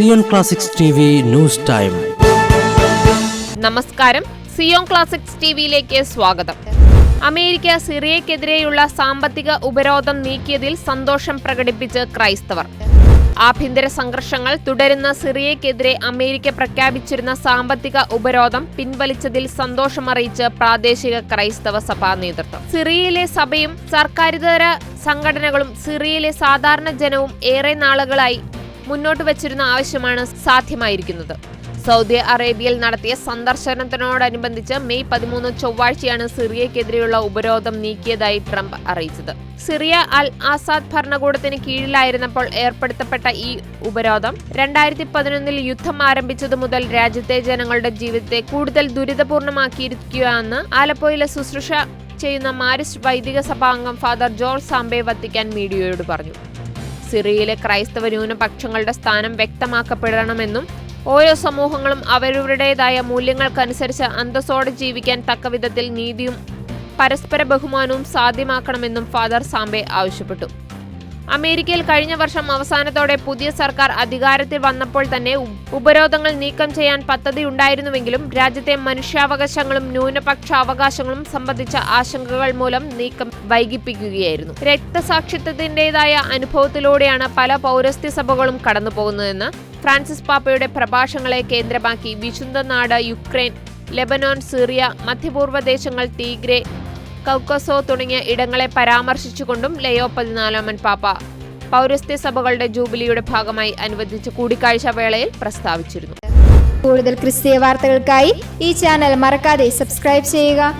Zion classics TV news time. നമസ്കാരം, Zion classics TVയിലേക്ക് സ്വാഗതം. അമേരിക്ക സിറിയക്കെതിരെയുള്ള സാമ്പത്തിക ഉപരോധം നീക്കിയതിൽ സന്തോഷം പ്രകടിപ്പിച്ച് ക്രൈസ്തവർ. ആഭ്യന്തര സംഘർഷങ്ങൾ തുടരുന്ന സിറിയക്കെതിരെ അമേരിക്ക പ്രഖ്യാപിച്ചിരുന്ന സാമ്പത്തിക ഉപരോധം പിൻവലിച്ചതിൽ സന്തോഷമറിയിച്ച് പ്രാദേശിക ക്രൈസ്തവ സഭാ നേതൃത്വം. സിറിയയിലെ സഭയും സർക്കാരിതര സംഘടനകളും സിറിയയിലെ സാധാരണ ജനവും ഏറെ നാളുകളായി മുന്നോട്ട് വച്ചിരുന്ന ആവശ്യമാണ് സാധ്യമായിരിക്കുന്നത്. സൗദി അറേബ്യയിൽ നടത്തിയ സന്ദർശനത്തിനോടനുബന്ധിച്ച് മെയ് 13 ചൊവ്വാഴ്ചയാണ് സിറിയക്കെതിരെയുള്ള ഉപരോധം നീക്കിയതായി ട്രംപ് അറിയിച്ചത്. സിറിയ അൽ ആസാദ് ഭരണകൂടത്തിന് കീഴിലായിരുന്നപ്പോൾ ഏർപ്പെടുത്തപ്പെട്ട ഈ ഉപരോധം 2011 യുദ്ധം ആരംഭിച്ചതു മുതൽ രാജ്യത്തെ ജനങ്ങളുടെ ജീവിതത്തെ കൂടുതൽ ദുരിതപൂർണമാക്കിയിരിക്കുകയാണെന്ന് ആലപ്പോയിലെ ശുശ്രൂഷ ചെയ്യുന്ന മാരിസ്റ്റ് വൈദിക സഭാംഗം ഫാദർ ജോർജ് സാംബെ വത്തിക്കാൻ മീഡിയയോട് പറഞ്ഞു. സിറിയയിലെ ക്രൈസ്തവ ന്യൂനപക്ഷങ്ങളുടെ സ്ഥാനം വ്യക്തമാക്കപ്പെടണമെന്നും ഓരോ സമൂഹങ്ങളും അവരവരുടേതായ മൂല്യങ്ങൾക്കനുസരിച്ച് അന്തസ്സോടെ ജീവിക്കാൻ തക്കവിധത്തിൽ നീതിയും പരസ്പര ബഹുമാനവും സാധ്യമാക്കണമെന്നും ഫാദർ സാംബെ ആവശ്യപ്പെട്ടു. അമേരിക്കയിൽ കഴിഞ്ഞ വർഷം അവസാനത്തോടെ പുതിയ സർക്കാർ അധികാരത്തിൽ വന്നപ്പോൾ തന്നെ ഉപരോധങ്ങൾ നീക്കം ചെയ്യാൻ പദ്ധതിയുണ്ടായിരുന്നുവെങ്കിലും രാജ്യത്തെ മനുഷ്യാവകാശങ്ങളും ന്യൂനപക്ഷ അവകാശങ്ങളും സംബന്ധിച്ച ആശങ്കകൾ മൂലം നീക്കം വൈകിപ്പിക്കുകയായിരുന്നു. രക്തസാക്ഷിത്വത്തിൻ്റെതായ അനുഭവത്തിലൂടെയാണ് പല പൗരസ്ത്യ സഭകളും കടന്നുപോകുന്നതെന്ന് ഫ്രാൻസിസ് പാപ്പയുടെ പ്രഭാഷണങ്ങളെ കേന്ദ്രമാക്കി വിശുദ്ധ നാട് യുക്രൈൻ, ലെബനോൻ, സിറിയ, മധ്യപൂർവ്വ ദേശങ്ങൾ, തീഗ്രേ, കൗക്കസോ തുടങ്ങിയ ഇടങ്ങളെ പരാമർശിച്ചുകൊണ്ടും ലയോ 14 പാപ്പ പൗരസ്ത്യ സഭകളുടെ ജൂബിലിയുടെ ഭാഗമായി അനുവദിച്ച കൂടിക്കാഴ്ച വേളയിൽ പ്രസ്താവിച്ചിരുന്നു. കൂടുതൽ ക്രിസ്തീയ വാർത്തകൾക്കായി ഈ ചാനൽ മറക്കാതെ സബ്സ്ക്രൈബ് ചെയ്യുക.